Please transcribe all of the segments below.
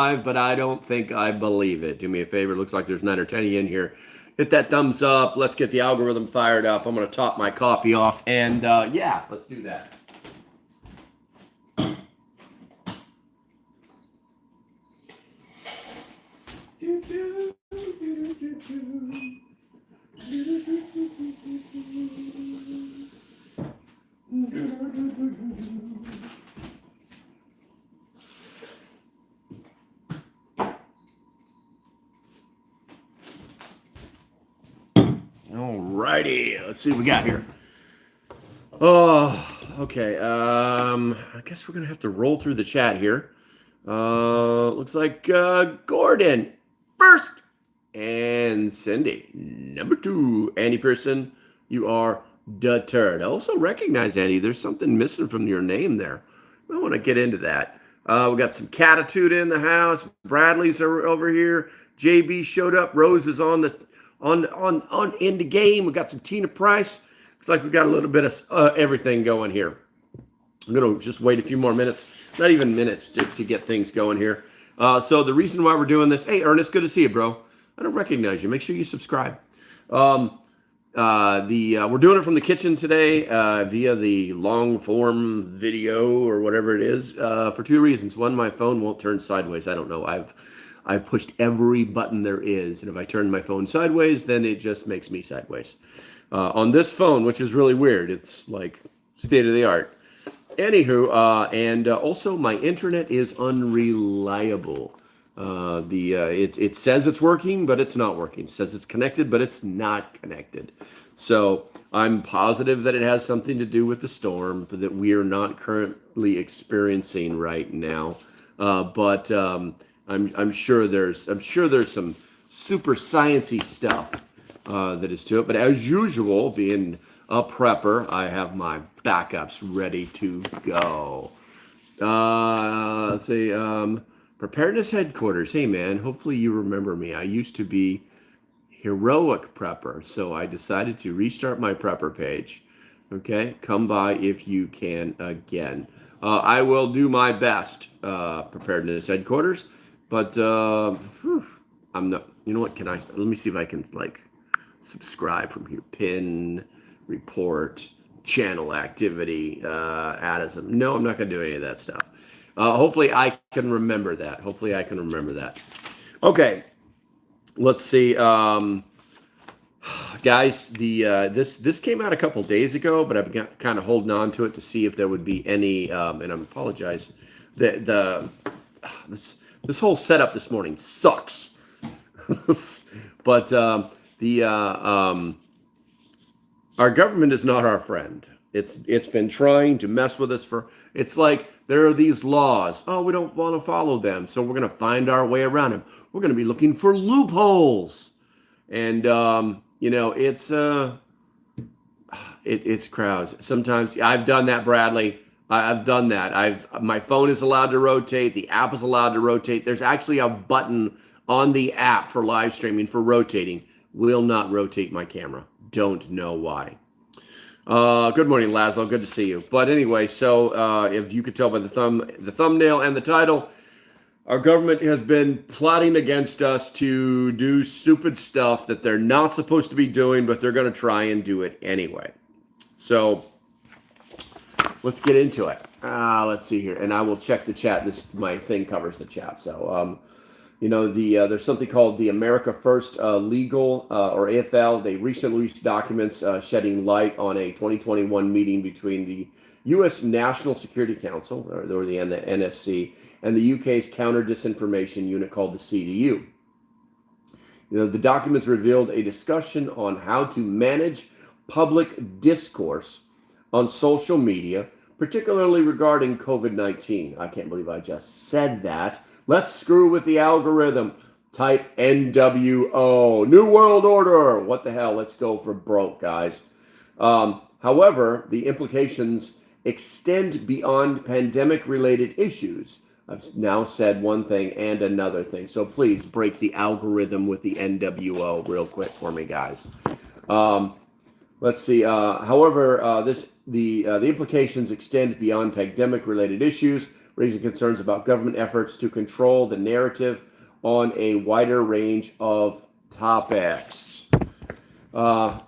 but I don't think I believe it. Do me a favor. It looks like there's 9 or 10 in here. Hit that thumbs up. Let's get the algorithm fired up. I'm going to top my coffee off. And yeah, let's do that. Alrighty, let's see what we got here. Oh, okay. I guess we're gonna have to roll through the chat here. Looks like Gordon first, and Cindy number 2. Andy Pearson, you are deterred. I also recognize Andy. There's something missing from your name there. I want to get into that. We got some Catitude in the house. Bradley's over here. JB showed up. Rose is on in the game. We got some Tina Price. Looks like we got a little bit of everything going here. I'm going to just wait a few more minutes, not even minutes, to get things going here. So the reason why we're doing this, hey, Ernest, good to see you, bro. I don't recognize you. Make sure you subscribe. We're doing it from the kitchen today via the long form video or whatever it is for 2 reasons. One, my phone won't turn sideways. I don't know. I've pushed every button there is, and if I turn my phone sideways, then it just makes me sideways. On this phone, which is really weird. It's like state of the art. Anywho, and also my internet is unreliable. It says it's working, but it's not working. It says it's connected, but it's not connected. So I'm positive that it has something to do with the storm that we are not currently experiencing right now. But I'm sure there's some super sciencey stuff that is to it. But as usual, being a prepper, I have my backups ready to go. Let's see. Preparedness headquarters. Hey, man, hopefully you remember me. I used to be heroic prepper, so I decided to restart my prepper page. Okay, come by if you can again. I will do my best, preparedness headquarters, but I'm not. You know what? Let me see if I can subscribe from here. Pin, report, channel activity, addism. No, I'm not going to do any of that stuff. Hopefully I can remember that. Okay, let's see. Guys, this came out a couple days ago, but I've been kind of holding on to it to see if there would be any. And I apologize. This whole setup this morning sucks. But our government is not our friend. It's been trying to mess with us it's like there are these laws. Oh, we don't want to follow them, so we're going to find our way around them. We're going to be looking for loopholes. And it's crowds. Sometimes I've done that, Bradley. I've done that. My phone is allowed to rotate. The app is allowed to rotate. There's actually a button on the app for live streaming for rotating. Will not rotate my camera. Don't know why. Good morning, Laszlo. Good to see you. But anyway, so if you could tell by the thumbnail and the title, our government has been plotting against us to do stupid stuff that they're not supposed to be doing, but they're going to try and do it anyway. So let's get into it. Let's see here, and I will check the chat. My thing covers the chat, so there's something called the America First Legal, or AFL. They recently released documents shedding light on a 2021 meeting between the U.S. National Security Council, or the NSC, and the UK's Counter Disinformation Unit called the CDU. The documents revealed a discussion on how to manage public discourse on social media, particularly regarding COVID-19. I can't believe I just said that. Let's screw with the algorithm. Type NWO. New World Order. What the hell? Let's go for broke, guys. However, the implications extend beyond pandemic-related issues. I've now said one thing and another thing. So please break the algorithm with the NWO real quick for me, guys. Let's see. However, the implications extend beyond pandemic-related issues, raising concerns about government efforts to control the narrative on a wider range of topics.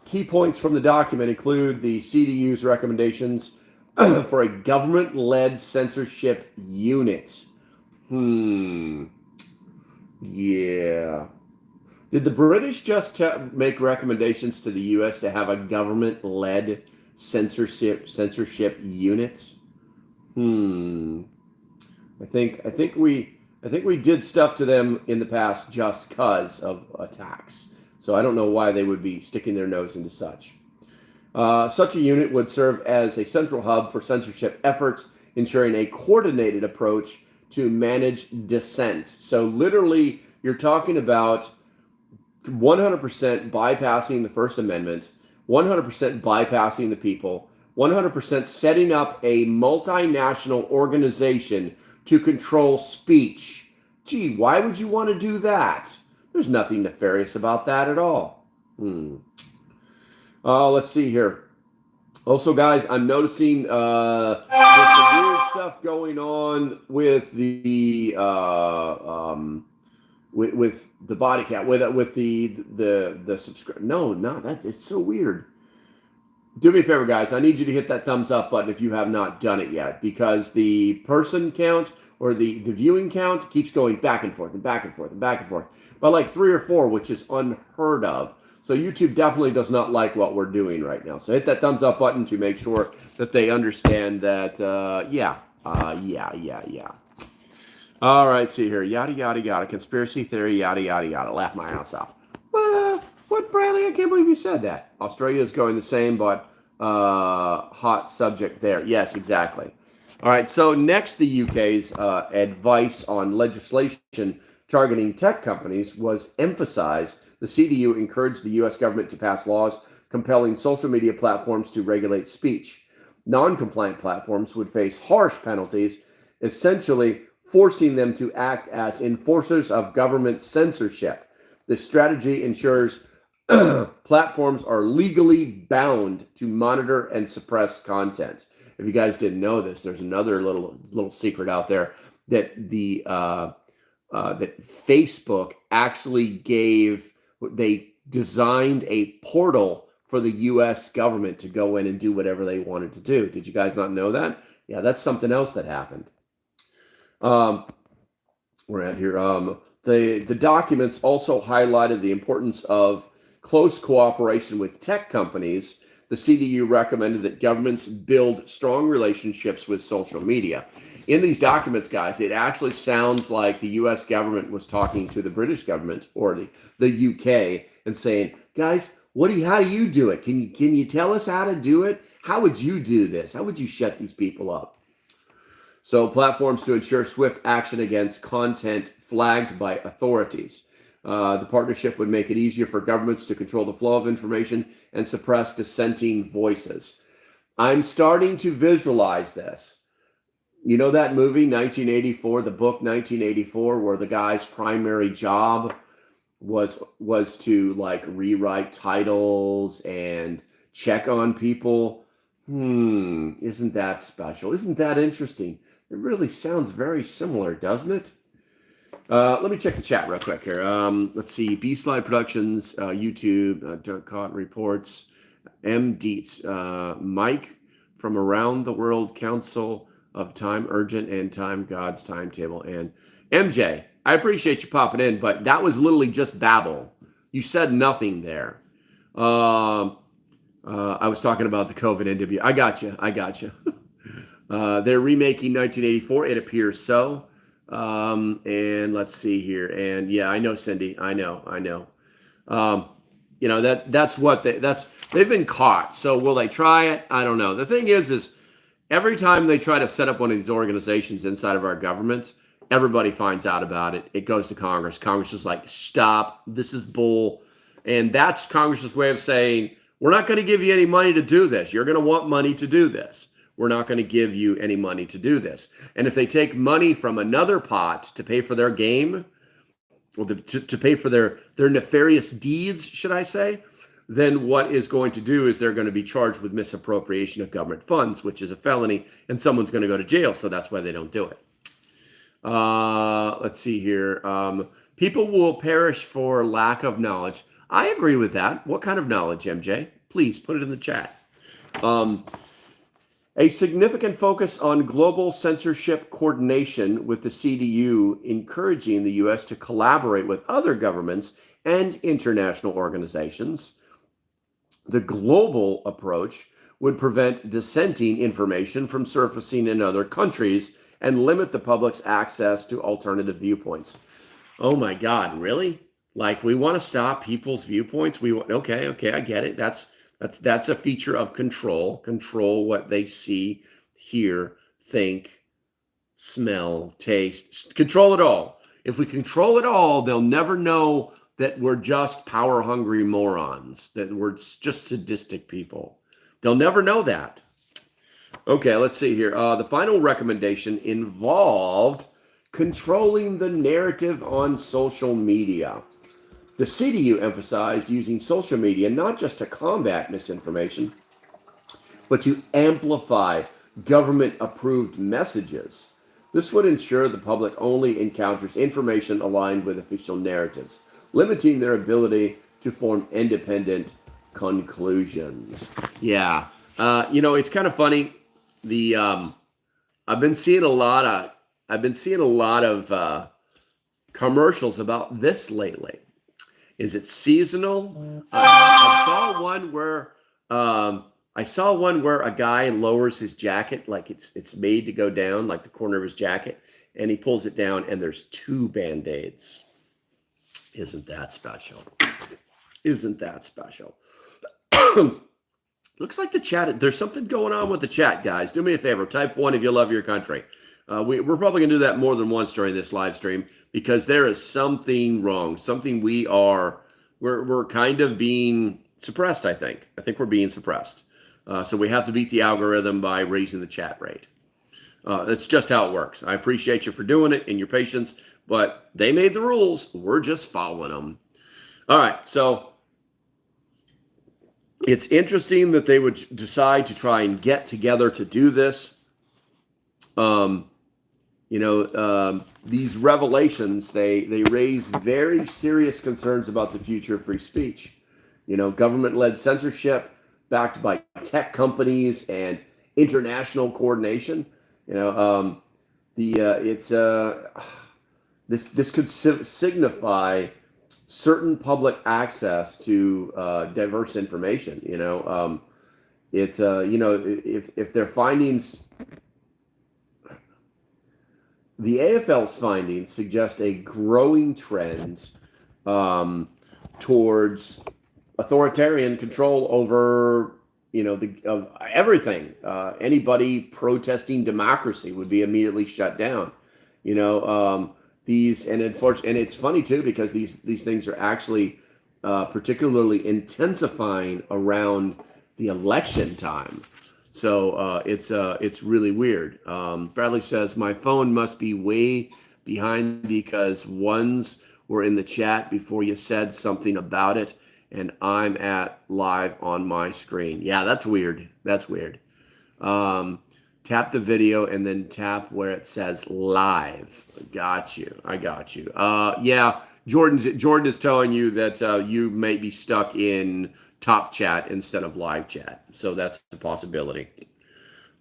Key points from the document include the CDU's recommendations for a government-led censorship unit. Yeah. Did the British just make recommendations to the U.S. to have a government-led censorship unit? I think we did stuff to them in the past just because of attacks. So I don't know why they would be sticking their nose into such. Such a unit would serve as a central hub for censorship efforts, ensuring a coordinated approach to manage dissent. So literally, you're talking about 100% bypassing the First Amendment, 100% bypassing the people, 100% setting up a multinational organization to control speech. Gee, why would you want to do that? There's nothing nefarious about that at all. Let's see here. Also, guys, I'm noticing there's some weird stuff going on with the with the body count, with the subscribe. No, that's it's so weird. Do me a favor, guys. I need you to hit that thumbs up button if you have not done it yet, because the person count or the viewing count keeps going back and forth and back and forth and back and forth by like 3 or 4, which is unheard of. So YouTube definitely does not like what we're doing right now. So hit that thumbs up button to make sure that they understand that, yeah. All right, see here. Yada, yada, yada. Conspiracy theory, yada, yada, yada. Laugh my ass off. What, Bradley? I can't believe you said that. Australia is going the same, but hot subject there. Yes, exactly. All right, so next, the UK's advice on legislation targeting tech companies was emphasized. The CDU encouraged the U.S. government to pass laws compelling social media platforms to regulate speech. Non-compliant platforms would face harsh penalties, essentially forcing them to act as enforcers of government censorship. This strategy ensures platforms are legally bound to monitor and suppress content. If you guys didn't know this, there's another little secret out there that that Facebook actually they designed a portal for the U.S. government to go in and do whatever they wanted to do. Did you guys not know that? Yeah, that's something else that happened. We're at here. The documents also highlighted the importance of close cooperation with tech companies. The CDU recommended that governments build strong relationships with social media. In these documents, guys, it actually sounds like the U.S. government was talking to the British government or the UK and saying, guys, how do you do it? Can you tell us how to do it? How would you do this? How would you shut these people up? So platforms to ensure swift action against content flagged by authorities. The partnership would make it easier for governments to control the flow of information and suppress dissenting voices. I'm starting to visualize this. You know that movie, 1984, the book 1984, where the guy's primary job was to like rewrite titles and check on people? Isn't that special? Isn't that interesting? It really sounds very similar, doesn't it? Let me check the chat real quick here. Let's see. B-Slide Productions, YouTube, Onancock Reports, M. Dietz, Mike from Around the World Council of Time Urgent and Time God's Timetable. And MJ, I appreciate you popping in, but that was literally just babble. You said nothing there. I was talking about the COVID NW. I got you. They're remaking 1984. It appears so. And let's see here. And yeah, I know, Cindy. I know. You know, they've been caught. So will they try it? I don't know. The thing is every time they try to set up one of these organizations inside of our government, everybody finds out about it. It goes to Congress. Congress is like, stop. This is bull. And that's Congress's way of saying, we're not going to give you any money to do this. You're going to want money to do this. We're not going to give you any money to do this. And if they take money from another pot to pay for their game, or to pay for their nefarious deeds, should I say, then what is going to do is they're going to be charged with misappropriation of government funds, which is a felony, and someone's going to go to jail. So that's why they don't do it. Let's see here. People will perish for lack of knowledge. I agree with that. What kind of knowledge, MJ? Please put it in the chat. A significant focus on global censorship coordination with the CDU, encouraging the U.S. to collaborate with other governments and international organizations. The global approach would prevent dissenting information from surfacing in other countries and limit the public's access to alternative viewpoints. Oh my God, really? Like, we want to stop people's viewpoints? Okay, I get it. That's a feature of control. Control what they see, hear, think, smell, taste. Control it all. If we control it all, they'll never know that we're just power-hungry morons, that we're just sadistic people. They'll never know that. Okay, let's see here. The final recommendation involved controlling the narrative on social media. The CDU emphasized using social media not just to combat misinformation, but to amplify government-approved messages. This would ensure the public only encounters information aligned with official narratives, limiting their ability to form independent conclusions. Yeah, it's kind of funny. I've been seeing a lot of commercials about this lately. Is it seasonal? I saw one where a guy lowers his jacket, like it's made to go down, like the corner of his jacket, and he pulls it down, and there's 2 Band-Aids. Isn't that special? Isn't that special? Looks like the chat, there's something going on with the chat, guys. Do me a favor, type 1 if you love your country. We're probably going to do that more than once during this live stream, because there is something wrong. Something we're kind of being suppressed, I think. I think we're being suppressed. So we have to beat the algorithm by raising the chat rate. That's just how it works. I appreciate you for doing it and your patience, but they made the rules. We're just following them. All right, so it's interesting that they would decide to try and get together to do this. These revelations, they raise very serious concerns about the future of free speech. Government-led censorship backed by tech companies and international coordination. This could signify certain public access to diverse information. If their findings, the AFL's findings suggest a growing trend towards authoritarian control over of everything. Anybody protesting democracy would be immediately shut down. And it's funny too, because these things are actually particularly intensifying around the election time. So it's really weird. Bradley says, my phone must be way behind because ones were in the chat before you said something about it, and I'm at live on my screen. Yeah, that's weird. That's weird. Tap the video and then tap where it says live. Got you. I got you. Yeah, Jordan is telling you that you may be stuck in top chat instead of live chat. So that's a possibility.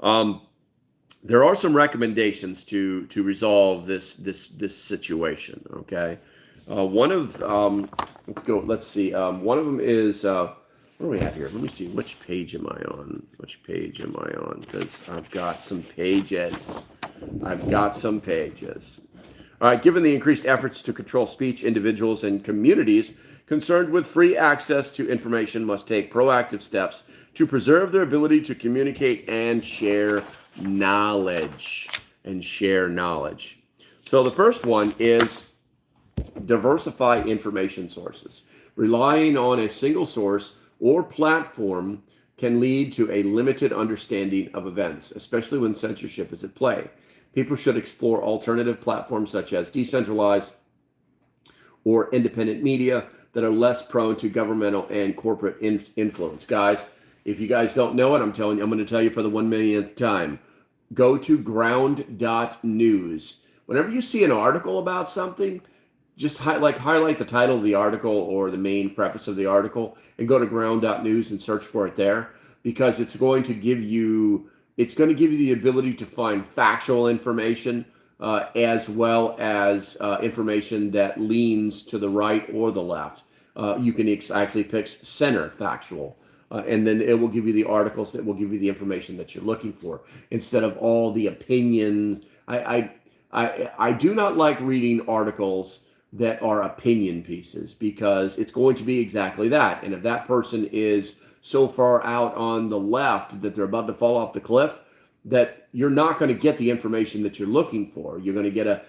There are some recommendations to resolve this situation. Okay. Let's see. One of them is, what do we have here? Let me see. Which page am I on? Because I've got some pages. All right. Given the increased efforts to control speech, individuals and communities concerned with free access to information must take proactive steps to preserve their ability to communicate and share knowledge. So the first one is diversify information sources. Relying on a single source or platform can lead to a limited understanding of events, especially when censorship is at play. People should explore alternative platforms such as decentralized or independent media that are less prone to governmental and corporate influence. Guys, if you guys don't know it, I'm going to tell you for the 1 millionth time. Go to ground.news. whenever you see an article about something, just highlight the title of the article or the main preface of the article and go to ground.news and search for it there, because it's going to give you the ability to find factual information as well as information that leans to the right or the left. You can actually pick center factual. And then it will give you the articles that will give you the information that you're looking for, instead of all the opinions. I do not like reading articles that are opinion pieces, because it's going to be exactly that. And if that person is so far out on the left that they're about to fall off the cliff, that you're not going to get the information that you're looking for. You're going to get a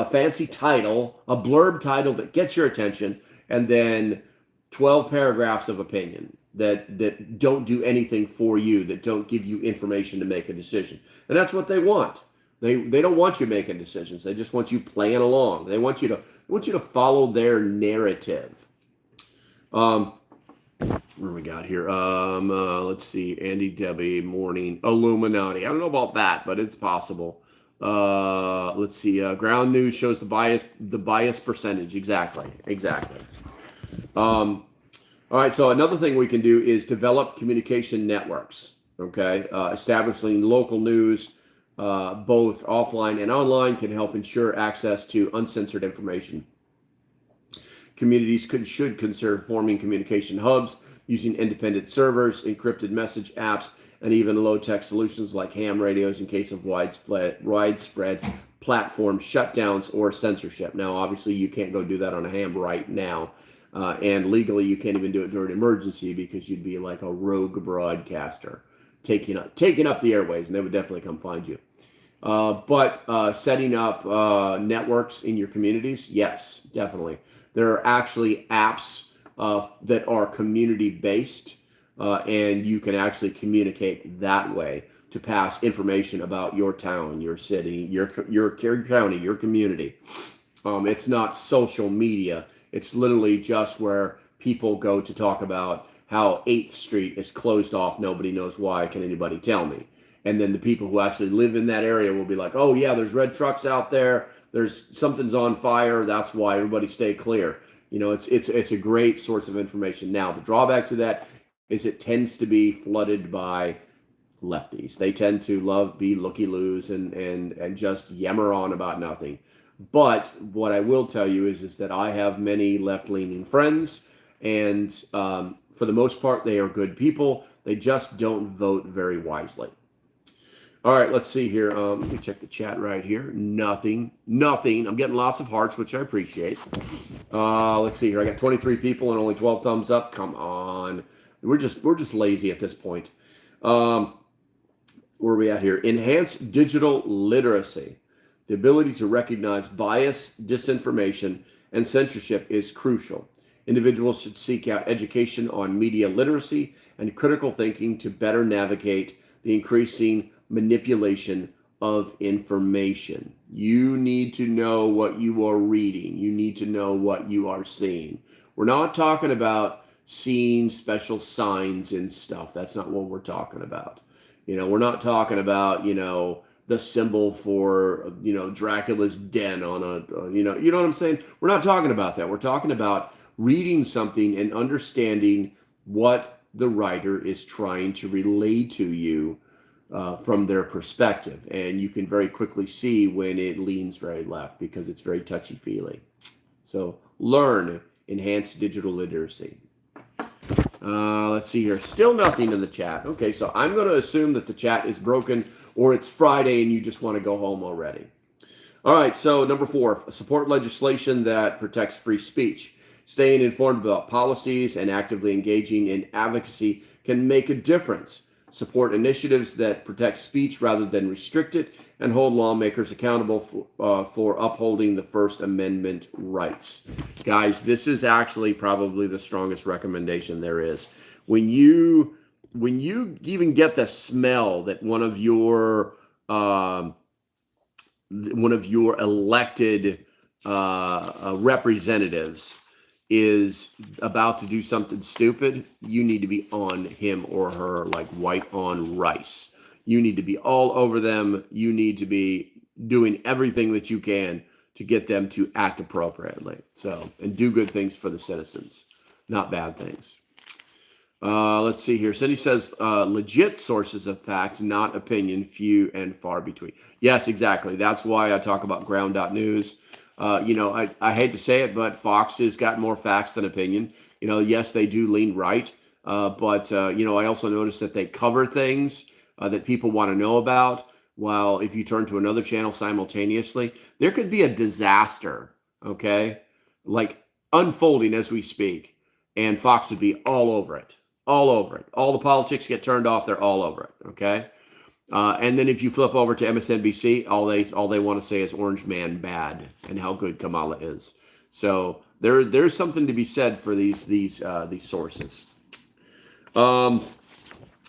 fancy title, a blurb title that gets your attention, and then 12 paragraphs of opinion that don't do anything for you, that don't give you information to make a decision. And that's what they want. They don't want you making decisions. They just want you playing along. They want you to follow their narrative. What do we got here? Let's see. Andy Debbie, morning. Illuminati. I don't know about that, but it's possible. Let's see. Ground News shows the bias percentage. Exactly. All right. So another thing we can do is develop communication networks. Okay. Establishing local news, both offline and online, can help ensure access to uncensored information. Communities should consider forming communication hubs using independent servers, encrypted message apps, and even low-tech solutions like ham radios in case of widespread platform shutdowns or censorship. Now, obviously, you can't go do that on a ham right now. And legally, you can't even do it during an emergency, because you'd be like a rogue broadcaster taking up the airways, and they would definitely come find you. But setting up networks in your communities, yes, definitely. There are actually apps that are community-based, and you can actually communicate that way to pass information about your town, your city, your county, your community. It's not social media. It's literally just where people go to talk about how 8th Street is closed off. Nobody knows why. Can anybody tell me? And then the people who actually live in that area will be like, oh, yeah, there's red trucks out there. Something's on fire. That's why. Everybody stay clear. It's a great source of information. Now, the drawback to that is it tends to be flooded by lefties. They tend to be looky-loos and just yammer on about nothing. But what I will tell you is that I have many left-leaning friends, and for the most part, they are good people. They just don't vote very wisely. All right, let's see here. Let me check the chat right here. Nothing. I'm getting lots of hearts, which I appreciate. Let's see here. I got 23 people and only 12 thumbs up. Come on. We're just lazy at this point. Where are we at here? Enhanced digital literacy. The ability to recognize bias, disinformation, and censorship is crucial. Individuals should seek out education on media literacy and critical thinking to better navigate the increasing manipulation of information. You need to know what you are reading. You need to know what you are seeing. We're not talking about seeing special signs and stuff. That's not what we're talking about. We're not talking about, the symbol for, Dracula's den on you know what I'm saying? We're not talking about that. We're talking about reading something and understanding what the writer is trying to relay to you from their perspective. And you can very quickly see when it leans very left, because it's very touchy-feely. So learn enhanced digital literacy. Let's see here. Still nothing in the chat. Okay, so I'm going to assume that the chat is broken, or it's Friday and you just want to go home already. All right, so number 4, support legislation that protects free speech. Staying informed about policies and actively engaging in advocacy can make a difference. Support initiatives that protect speech rather than restrict it, and hold lawmakers accountable for upholding the First Amendment rights. Guys, this is actually probably the strongest recommendation there is. When you even get the smell that one of your elected representatives is about to do something stupid, you need to be on him or her like white on rice. You need to be all over them. You need to be doing everything that you can to get them to act appropriately. So, and do good things for the citizens, not bad things. Let's see here. Cindy says, legit sources of fact, not opinion, few and far between. Yes, exactly. That's why I talk about ground.news. I hate to say it, but Fox has got more facts than opinion. Yes, they do lean right. But I also notice that they cover things that people want to know about. While if you turn to another channel simultaneously, there could be a disaster, okay, like unfolding as we speak, and Fox would be all over it, all over it. All the politics get turned off; they're all over it, okay. And then if you flip over to MSNBC, all they want to say is Orange Man bad and how good Kamala is. So there's something to be said for these sources.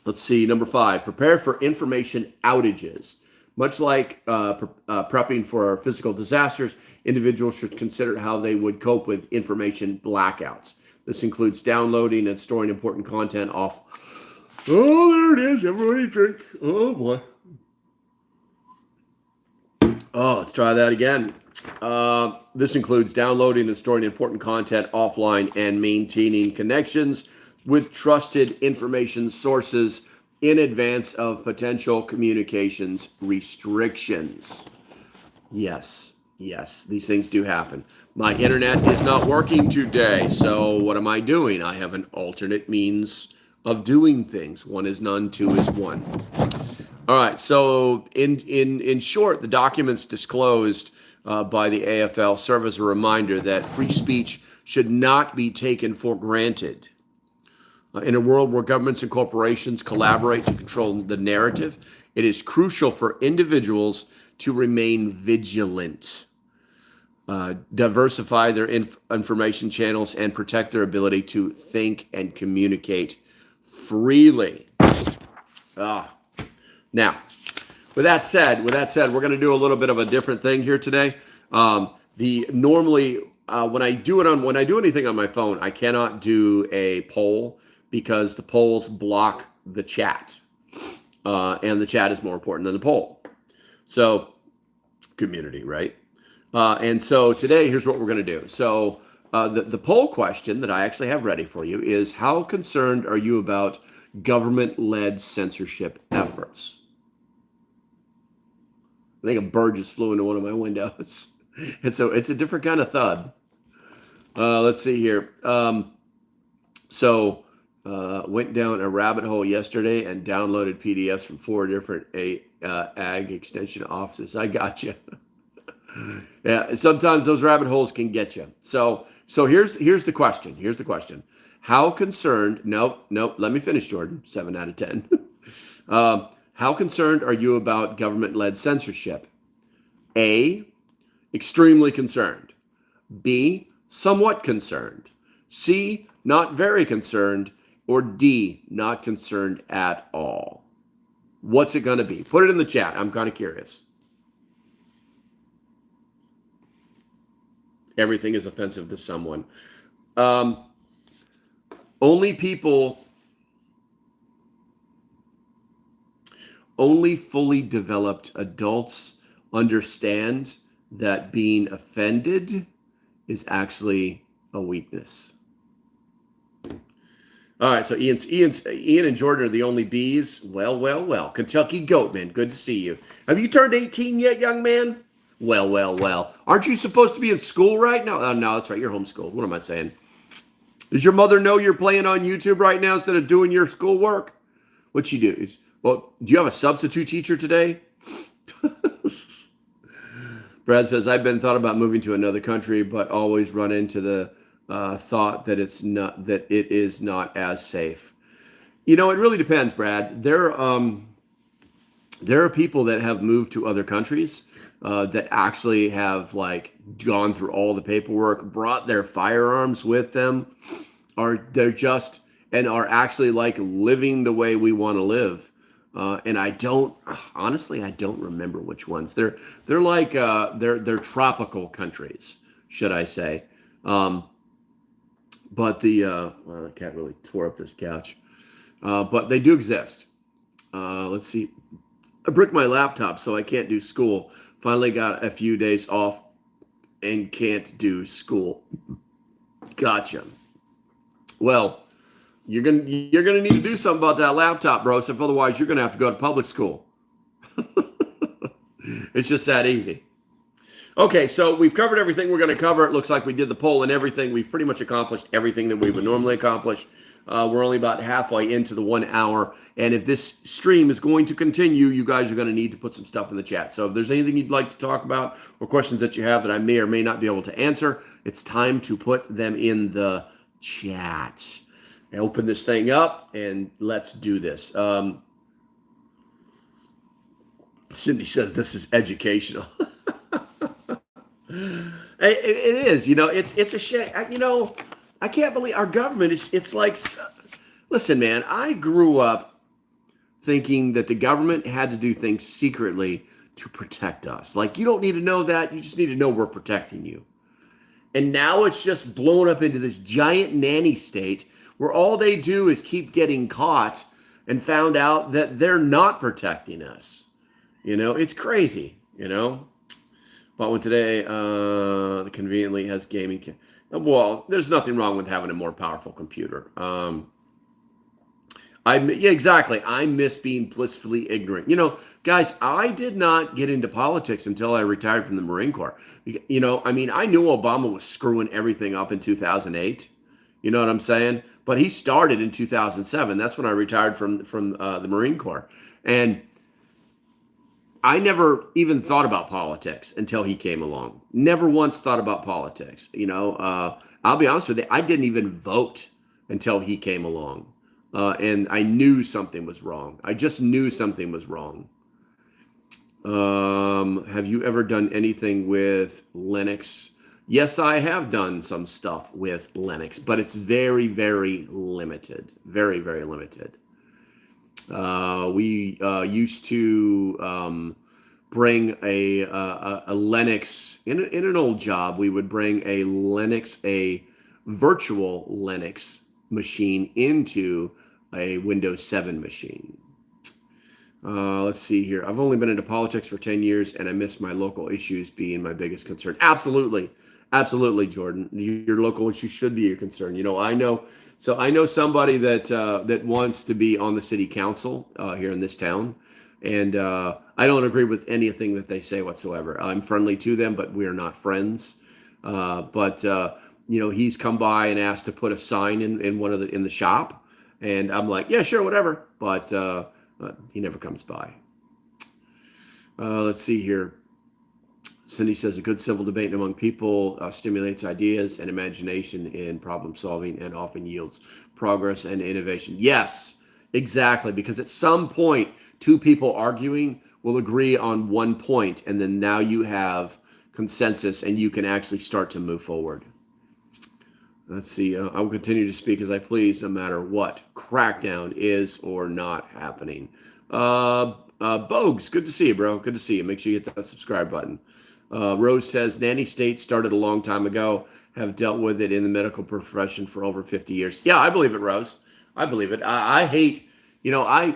Let's see, number 5, prepare for information outages. Much like prepping for physical disasters, individuals should consider how they would cope with information blackouts. This includes downloading and storing important content off. Oh, there it is. Everybody drink. Oh, boy. Oh, let's try that again. This includes downloading and storing important content offline and maintaining connections with trusted information sources in advance of potential communications restrictions. Yes, these things do happen. My internet is not working today, so what am I doing? I have an alternate means of doing things. 1 is none, 2 is 1. All right, so in short, the documents disclosed by the AFL serve as a reminder that free speech should not be taken for granted. In a world where governments and corporations collaborate to control the narrative, it is crucial for individuals to remain vigilant, diversify their information channels, and protect their ability to think and communicate freely. Now, with that said, we're going to do a little bit of a different thing here today. Normally when I do anything on my phone, I cannot do a poll because the polls block the chat, and the chat is more important than the poll. So, community, right? And so today, here's what we're going to do. So, the poll question that I actually have ready for you is: how concerned are you about government-led censorship efforts? I think a bird just flew into one of my windows. And so it's a different kind of thud. Let's see here. Went down a rabbit hole yesterday and downloaded PDFs from 4 different ag extension offices. I got you. Yeah, sometimes those rabbit holes can get you. So here's the question. Here's the question. How concerned? Nope. Let me finish, Jordan. 7 out of 10. How concerned are you about government-led censorship? A, extremely concerned. B, somewhat concerned. C, not very concerned. Or D, not concerned at all. What's it going to be? Put it in the chat. I'm kind of curious. Everything is offensive to someone. Only fully developed adults understand that being offended is actually a weakness. All right, so Ian and Jordan are the only B's. Well. Kentucky Goatman, good to see you. Have you turned 18 yet, young man? Well. Aren't you supposed to be in school right now? Oh, no, that's right. You're homeschooled. What am I saying? Does your mother know you're playing on YouTube right now instead of doing your schoolwork? What you do? Well, do you have a substitute teacher today? Brad says, I've been thought about moving to another country, but always run into the thought that it is not as safe. It really depends, Brad. There are people that have moved to other countries that actually have gone through all the paperwork, brought their firearms with them, are actually living the way we want to live. And I don't remember which ones. They're tropical countries, should I say. But the cat really tore up this couch. But they do exist. Let's see. I bricked my laptop, so I can't do school. Finally got a few days off and can't do school. Gotcha. Well, you're gonna need to do something about that laptop, bro. So otherwise, you're gonna have to go to public school. It's just that easy. Okay, so we've covered everything we're going to cover. It looks like we did the poll and everything. We've pretty much accomplished everything that we would normally accomplish. We're only about halfway into the 1 hour. And if this stream is going to continue, you guys are going to need to put some stuff in the chat. So if there's anything you'd like to talk about or questions that you have that I may or may not be able to answer, it's time to put them in the chat. I open this thing up and let's do this. Cindy says this is educational. It is, it's a shame. I can't believe our government it's like, listen, man, I grew up thinking that the government had to do things secretly to protect us. Like, you don't need to know that. You just need to know we're protecting you. And now it's just blown up into this giant nanny state where all they do is keep getting caught and found out that they're not protecting us. It's crazy, Bought one today. The conveniently has gaming. Well, there's nothing wrong with having a more powerful computer. Exactly. I miss being blissfully ignorant. Guys, I did not get into politics until I retired from the Marine Corps. I knew Obama was screwing everything up in 2008. You know what I'm saying? But he started in 2007. That's when I retired from the Marine Corps. And I never even thought about politics until he came along. Never once thought about politics. I'll be honest with you. I didn't even vote until he came along. And I knew something was wrong. I just knew something was wrong. Have you ever done anything with Linux? Yes, I have done some stuff with Linux, but it's very, very limited. Very, very limited. We used to bring a Linux in an old job. We would bring a virtual Linux machine into a Windows 7 machine. Let's see here. I've only been into politics for 10 years, and I miss my local issues being my biggest concern. Absolutely, Jordan. Your local issues should be your concern. I know. So I know somebody that wants to be on the city council here in this town, and I don't agree with anything that they say whatsoever. I'm friendly to them, but we are not friends. But he's come by and asked to put a sign in the shop, and I'm like, yeah, sure, whatever. But he never comes by. Let's see here. Cindy says a good civil debate among people stimulates ideas and imagination in problem solving and often yields progress and innovation. Yes, exactly. Because at some point, two people arguing will agree on one point, and then now you have consensus and you can actually start to move forward. Let's see. I will continue to speak as I please, no matter what crackdown is or not happening. Bogues, good to see you, bro. Good to see you. Make sure you hit that subscribe button. Rose says, nanny state started a long time ago, have dealt with it in the medical profession for over 50 years. Yeah, I believe it, Rose. I believe it. I hate, I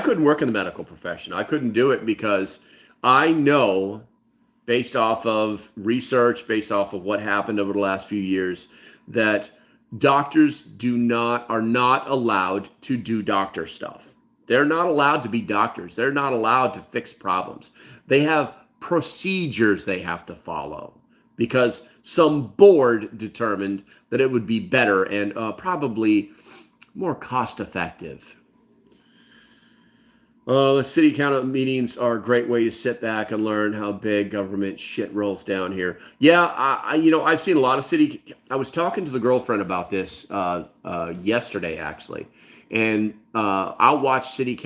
couldn't work in the medical profession. I couldn't do it because I know, based off of research, based off of what happened over the last few years, that doctors are not allowed to do doctor stuff. They're not allowed to be doctors. They're not allowed to fix problems. They have procedures they have to follow because some board determined that it would be better and probably more cost effective. The city council meetings are a great way to sit back and learn how big government shit rolls down here. Yeah, I've seen a lot of I was talking to the girlfriend about this yesterday, actually. And I'll watch city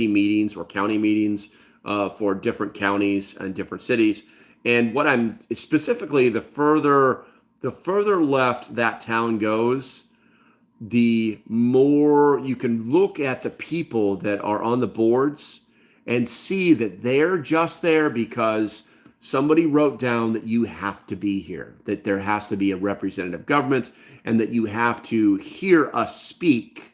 meetings or county meetings for different counties and different cities. And what I'm specifically, the further left that town goes, the more you can look at the people that are on the boards and see that they're just there because somebody wrote down that you have to be here, that there has to be a representative government, and that you have to hear us speak.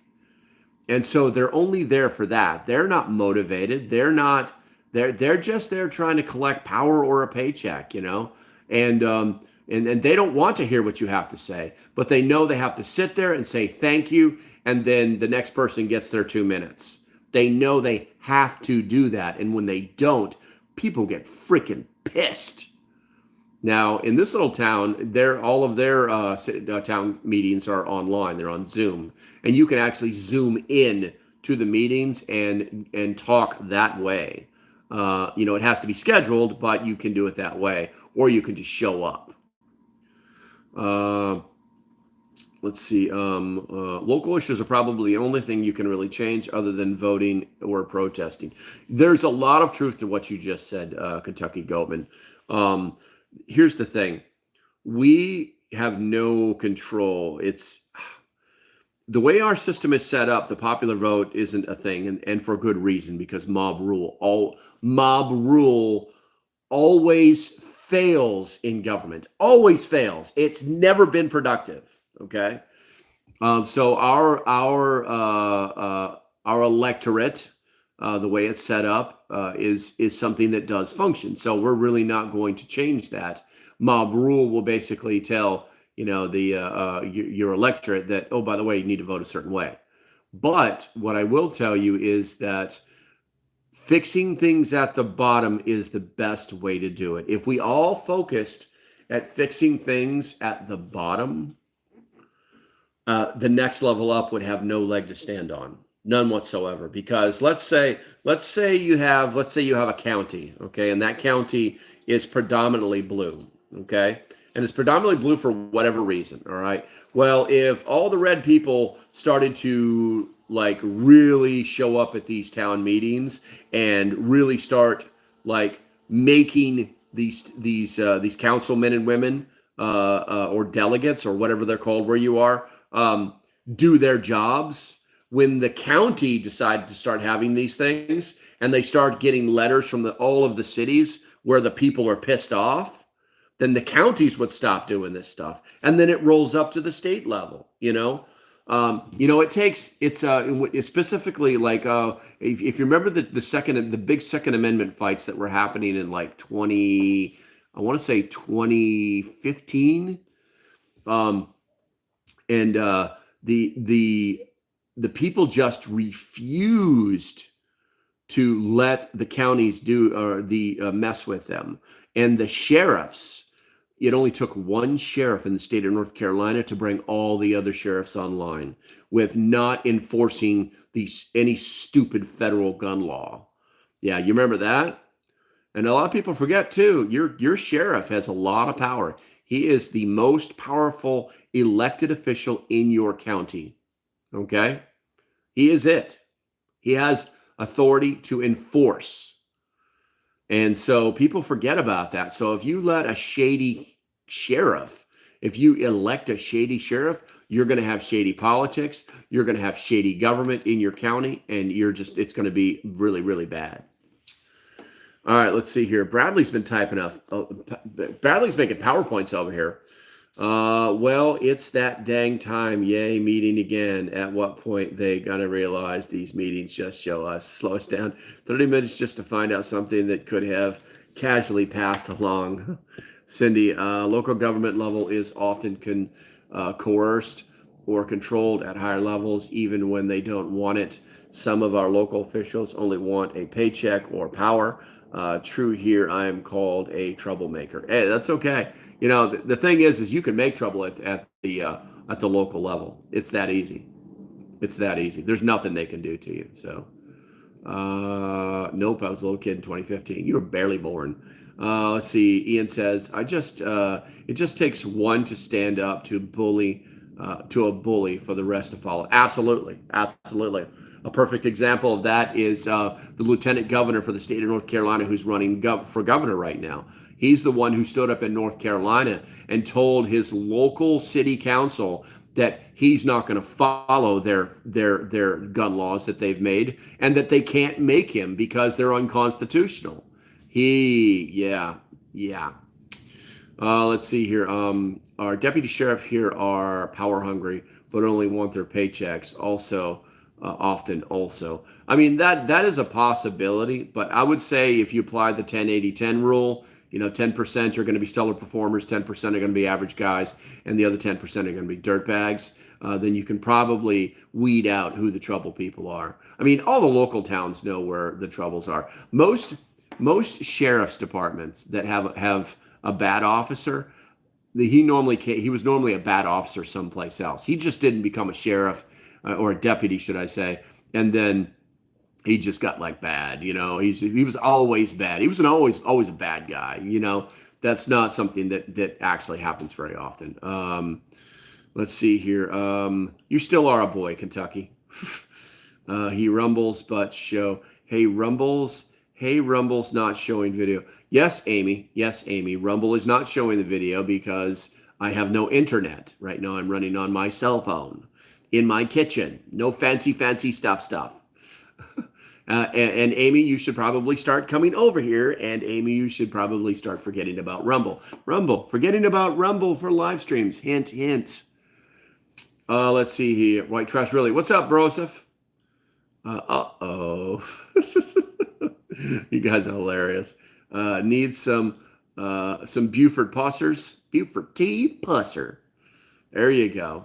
And so they're only there for that. They're not motivated. They're not They're just there trying to collect power or a paycheck, you know, and they don't want to hear what you have to say, but they know they have to sit there and say thank you, and then the next person gets their 2 minutes. They know they have to do that, and when they don't, people get freaking pissed. Now, in this little town, all of their town meetings are online. They're on Zoom, and you can actually zoom in to the meetings and talk that way. You know, it has to be scheduled, but you can do it that way, or you can just show up. Uh, let's see. Local issues are probably the only thing you can really change other than voting or protesting. There's a lot of truth to what you just said, Kentucky Goatman. Here's the thing. We have no control. It's the way our system is set up. The popular vote isn't a thing, and for good reason, because mob rule always fails in government. Always fails. It's never been productive. Okay, so our electorate, the way it's set up, is something that does function. So we're really not going to change that. Mob rule will basically tell your electorate that, oh, by the way, you need to vote a certain way. But what I will tell you is that fixing things at the bottom is the best way to do it. If we all focused at fixing things at the bottom, the next level up would have no leg to stand on, none whatsoever. Because let's say you have a county, okay, and that county is predominantly blue, okay, and it's predominantly blue for whatever reason. All right. Well, if all the red people started to like really show up at these town meetings and really start like making these councilmen and women or delegates or whatever they're called where you are, do their jobs. When the county decided to start having these things and they start getting letters from all of the cities where the people are pissed off, then the counties would stop doing this stuff, and then it rolls up to the state level. It's specifically like if you remember the big Second Amendment fights that were happening in like 2015, and the people just refused to let the counties do or mess with them, and the sheriffs. It only took one sheriff in the state of North Carolina to bring all the other sheriffs online with not enforcing any stupid federal gun law. Yeah, you remember that? And a lot of people forget too. Your sheriff has a lot of power. He is the most powerful elected official in your county. Okay? He is it. He has authority to enforce. And so people forget about that. So if you let a shady sheriff, if you elect a shady sheriff, you're going to have shady politics. You're going to have shady government in your county, and it's going to be really, really bad. All right, let's see here. Bradley's been typing up. Bradley's making PowerPoints over here. Well, it's that dang time. Yay, meeting again. At what point they gonna realize these meetings just slow us down 30 minutes just to find out something that could have casually passed along. Cindy, local government level is often coerced or controlled at higher levels, even when they don't want it. Some of our local officials only want a paycheck or power. True here, I am called a troublemaker. Hey, that's okay. The thing is you can make trouble at the local level. It's that easy. It's that easy. There's nothing they can do to you. So, nope. I was a little kid in 2015. You were barely born. Let's see. Ian says, it just takes one to stand up to a bully for the rest to follow. Absolutely. Absolutely. A perfect example of that is the lieutenant governor for the state of North Carolina who's running for governor right now. He's the one who stood up in North Carolina and told his local city council that he's not going to follow their gun laws that they've made, and that they can't make him because they're unconstitutional. Yeah. Let's see here. Our deputy sheriff here are power hungry, but only want their paychecks. Also, often also. I mean, that is a possibility, but I would say if you apply the 10-80-10 rule, 10% are going to be stellar performers, 10% are going to be average guys, and the other 10% are going to be dirtbags. Then you can probably weed out who the trouble people are. I mean, all the local towns know where the troubles are. Most sheriff's departments that have a bad officer, he was normally a bad officer someplace else. He just didn't become a sheriff or a deputy, should I say, and then he just got like bad. He was always bad. He was always a bad guy. That's not something that actually happens very often. Let's see here. You still are a boy, Kentucky. He rumbles, but show. Hey, rumbles. Hey, Rumble's not showing video. Yes, Amy. Yes, Amy. Rumble is not showing the video because I have no internet. Right now I'm running on my cell phone in my kitchen. No fancy stuff. And Amy, you should probably start coming over here. And Amy, you should probably start forgetting about Rumble. Forgetting about Rumble for live streams. Hint, hint. Let's see here. White Trash Really. What's up, Broseph? Uh-oh. You guys are hilarious. Need some Buford Pussers. Buford T. Pusser. There you go.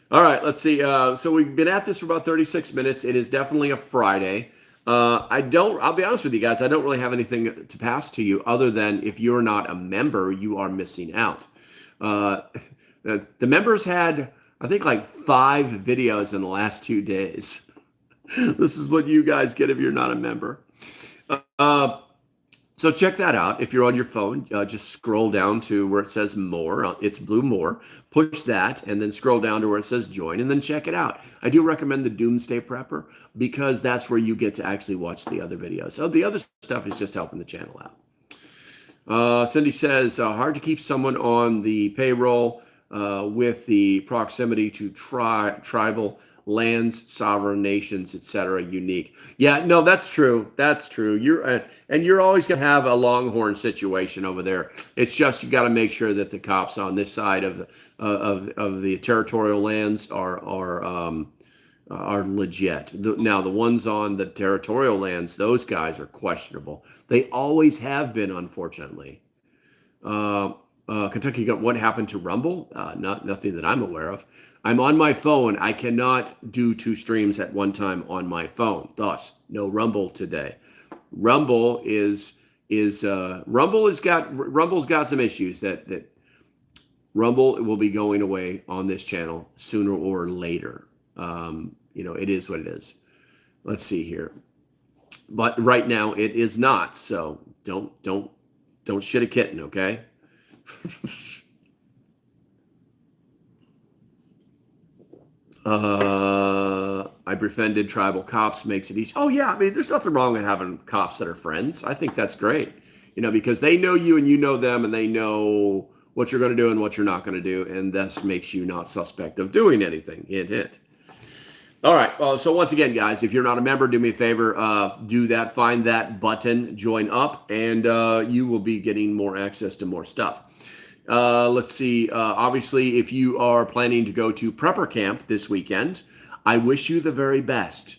All right, let's see. So we've been at this for about 36 minutes. It is definitely a Friday. I'll be honest with you guys, I don't really have anything to pass to you other than if you're not a member, you are missing out. The members had, I think, like 5 videos in the last 2 days. This is what you guys get if you're not a member. So check that out. If you're on your phone, just scroll down to where it says more. It's blue more. Push that and then scroll down to where it says join and then check it out. I do recommend the Doomsday Prepper because that's where you get to actually watch the other videos. So the other stuff is just helping the channel out. Cindy says, hard to keep someone on the payroll with the proximity to tribal lands, sovereign nations, etc. unique. Yeah, no, that's true. That's true. You're always going to have a Longhorn situation over there. It's just you got to make sure that the cops on this side of the territorial lands are legit. Now, the ones on the territorial lands, those guys are questionable. They always have been, unfortunately. Kentucky, what happened to Rumble? Nothing that I'm aware of. I'm on my phone. I cannot do 2 streams at one time on my phone. Thus, no Rumble today. Rumble's got some issues that Rumble will be going away on this channel sooner or later. It is what it is. Let's see here. But right now it is not. So don't shit a kitten, okay? I befriended tribal cops, makes it easy. Oh yeah, I mean, there's nothing wrong with having cops that are friends. I think that's great, because they know you and you know them, and they know what you're going to do and what you're not going to do, and this makes you not suspect of doing anything. Hint, hint. All right. Well, so once again, guys, if you're not a member, do me a favor, do that. Find that button, join up, and you will be getting more access to more stuff. Let's see. Obviously, if you are planning to go to Prepper Camp this weekend, I wish you the very best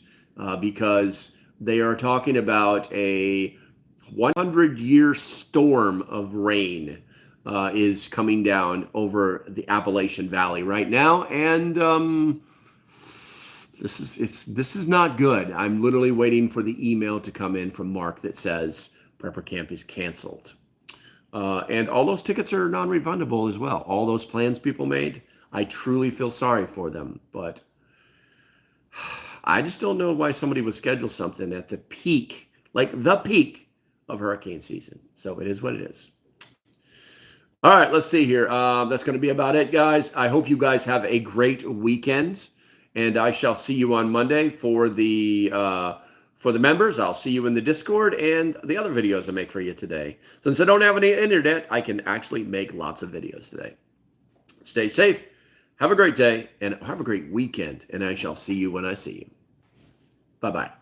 because they are talking about a 100-year storm of rain is coming down over the Appalachian Valley right now, and this is not good. I'm literally waiting for the email to come in from Mark that says Prepper Camp is canceled. And all those tickets are non-refundable as well. All those plans people made, I truly feel sorry for them. But I just don't know why somebody would schedule something at the peak, like the peak of hurricane season. So it is what it is. All right, let's see here. That's going to be about it, guys. I hope you guys have a great weekend. And I shall see you on Monday for the members. I'll see you in the Discord and the other videos I make for you today. Since I don't have any internet, I can actually make lots of videos today. Stay safe. Have a great day and have a great weekend. And I shall see you when I see you. Bye-bye.